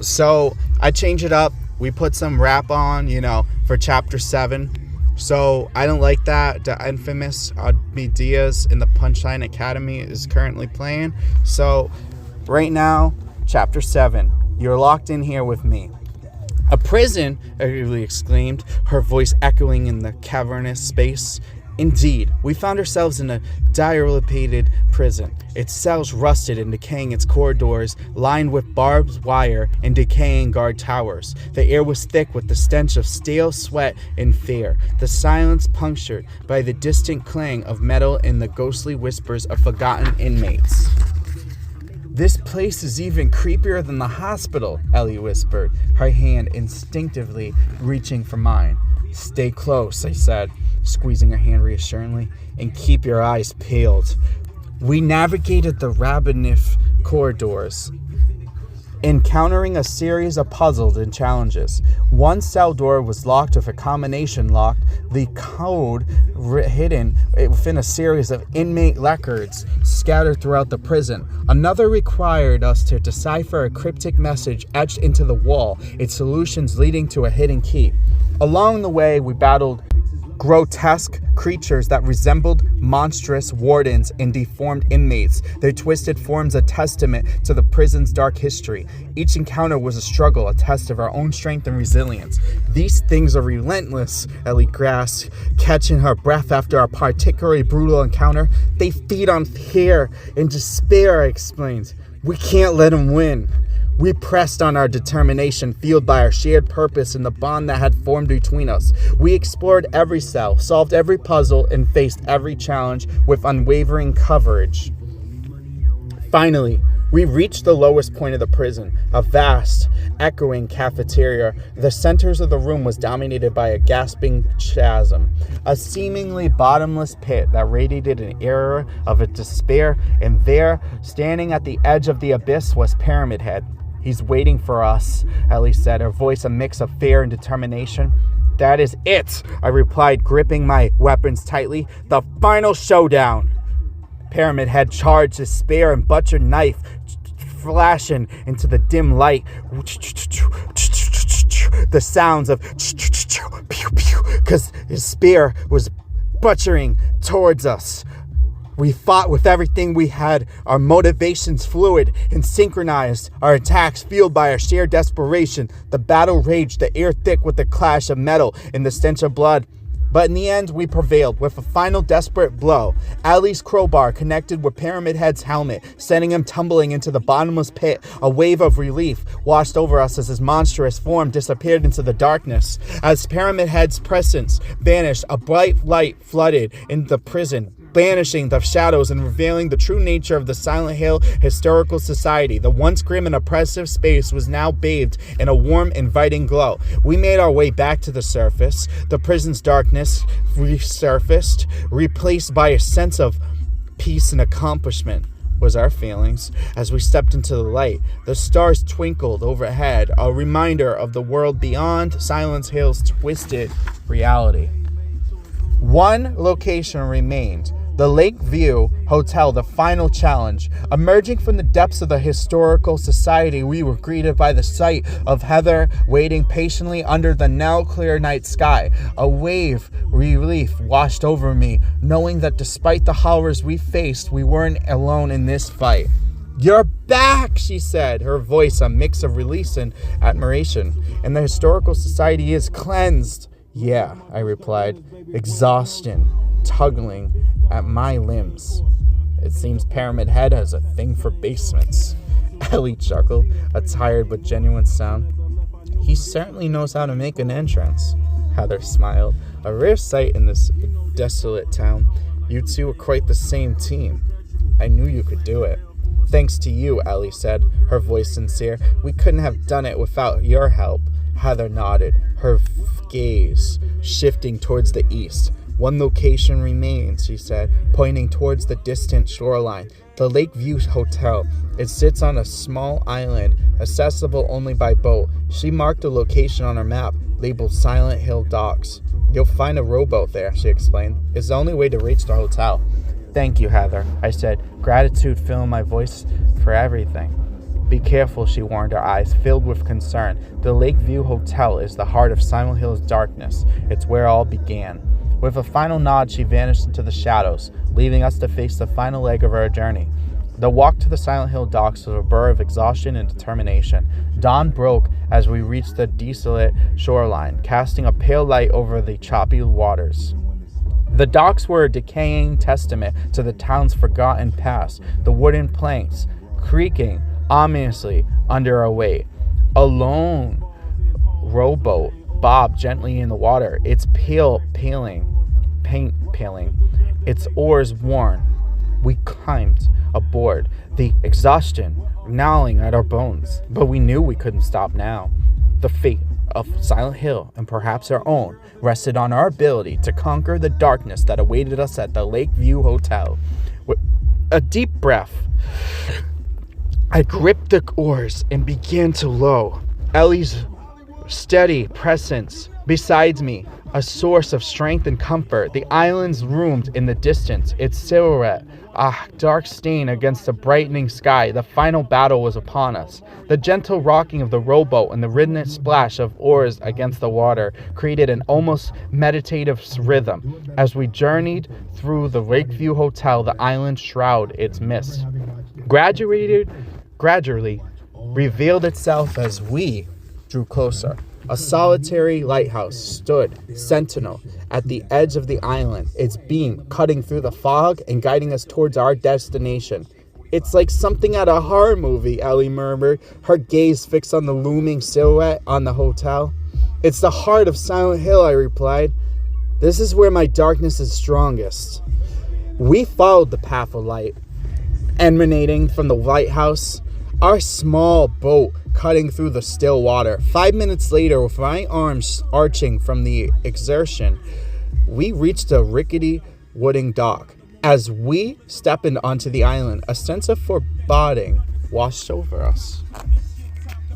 So I change it up. We put some rap on, for chapter 7. So I don't like that. The infamous Me Diaz in the Punchline Academy is currently playing. So right now, chapter 7. You're locked in here with me. A prison, Ely exclaimed, her voice echoing in the cavernous space. Indeed, we found ourselves in a dilapidated prison, its cells rusted and decaying, its corridors lined with barbed wire and decaying guard towers. The air was thick with the stench of stale sweat and fear, the silence punctured by the distant clang of metal and the ghostly whispers of forgotten inmates. This place is even creepier than the hospital, Ellie whispered, her hand instinctively reaching for mine. Stay close, I said, squeezing her hand reassuringly, and keep your eyes peeled. We navigated the labyrinth corridors, encountering a series of puzzles and challenges. One cell door was locked with a combination lock, the code hidden within a series of inmate records scattered throughout the prison. Another required us to decipher a cryptic message etched into the wall, its solutions leading to a hidden key. Along the way, we battled grotesque creatures that resembled monstrous wardens and deformed inmates, their twisted forms a testament to the prison's dark history. Each encounter was a struggle, a test of our own strength and resilience. These things are relentless, Ellie gasped, catching her breath after a particularly brutal encounter. They feed on fear and despair, I explained. We can't let them win. We pressed on our determination, fueled by our shared purpose and the bond that had formed between us. We explored every cell, solved every puzzle, and faced every challenge with unwavering courage. Finally, we reached the lowest point of the prison, a vast, echoing cafeteria. The center of the room was dominated by a gasping chasm, a seemingly bottomless pit that radiated an era of despair, and there, standing at the edge of the abyss, was Pyramid Head. He's waiting for us, Ellie said, her voice a mix of fear and determination. That is it, I replied, gripping my weapons tightly. The final showdown. Pyramid Head charged his spear and butchered knife, flashing into the dim light. The sounds of because his spear was butchering towards us. We fought with everything we had, our motivations fluid and synchronized, our attacks fueled by our shared desperation. The battle raged, the air thick with the clash of metal and the stench of blood. But in the end, we prevailed with a final desperate blow. Ali's crowbar connected with Pyramid Head's helmet, sending him tumbling into the bottomless pit. A wave of relief washed over us as his monstrous form disappeared into the darkness. As Pyramid Head's presence vanished, a bright light flooded into the prison, banishing the shadows and revealing the true nature of the Silent Hill Historical Society. The once grim and oppressive space was now bathed in a warm, inviting glow. We made our way back to the surface. The prison's darkness resurfaced, replaced by a sense of peace and accomplishment was our feelings. As we stepped into the light, the stars twinkled overhead, a reminder of the world beyond Silent Hill's twisted reality. One location remained, the Lakeview Hotel, the final challenge. Emerging from the depths of the Historical Society, we were greeted by the sight of Heather waiting patiently under the now clear night sky. A wave of relief washed over me, knowing that despite the horrors we faced, we weren't alone in this fight. You're back, she said, her voice a mix of release and admiration. And the Historical Society is cleansed. Yeah, I replied, exhaustion tugging at my limbs. It seems Pyramid Head has a thing for basements. Ellie chuckled, a tired but genuine sound. He certainly knows how to make an entrance. Heather smiled. A rare sight in this desolate town. You two are quite the same team. I knew you could do it. Thanks to you, Ellie said, her voice sincere. We couldn't have done it without your help. Heather nodded, her gaze shifting towards the east. One location remains, she said, pointing towards the distant shoreline. The Lakeview Hotel. It sits on a small island, accessible only by boat. She marked a location on her map, labeled Silent Hill Docks. You'll find a rowboat there, she explained. It's the only way to reach the hotel. Thank you, Heather, I said, gratitude filling my voice for everything. Be careful, she warned, her eyes filled with concern. The Lakeview Hotel is the heart of Silent Hill's darkness. It's where all began. With a final nod, she vanished into the shadows, leaving us to face the final leg of our journey. The walk to the Silent Hill docks was a burr of exhaustion and determination. Dawn broke as we reached the desolate shoreline, casting a pale light over the choppy waters. The docks were a decaying testament to the town's forgotten past, the wooden planks creaking ominously under our weight. A lone rowboat bobbed gently in the water, its paint paling, its oars worn. We climbed aboard, the exhaustion gnawing at our bones, but we knew we couldn't stop now. The fate of Silent Hill, and perhaps our own, rested on our ability to conquer the darkness that awaited us at the Lakeview Hotel. With a deep breath, I gripped the oars and began to row. Ellie's steady presence beside me, a source of strength and comfort. The islands loomed in the distance, its silhouette a dark stain against the brightening sky. The final battle was upon us. The gentle rocking of the rowboat and the rhythmic splash of oars against the water created an almost meditative rhythm. As we journeyed through the Lakeview Hotel, the island shroud its mist gradually revealed itself as we drew closer. A solitary lighthouse stood sentinel at the edge of the island, its beam cutting through the fog and guiding us towards our destination. It's like something out of a horror movie, Ellie murmured, her gaze fixed on the looming silhouette on the hotel. It's the heart of Silent Hill, I replied. This is where my darkness is strongest. We followed the path of light, emanating from the lighthouse, our small boat cutting through the still water. 5 minutes later, with my arms arching from the exertion, we reached a rickety wooden dock. As we stepped onto the island, a sense of foreboding washed over us.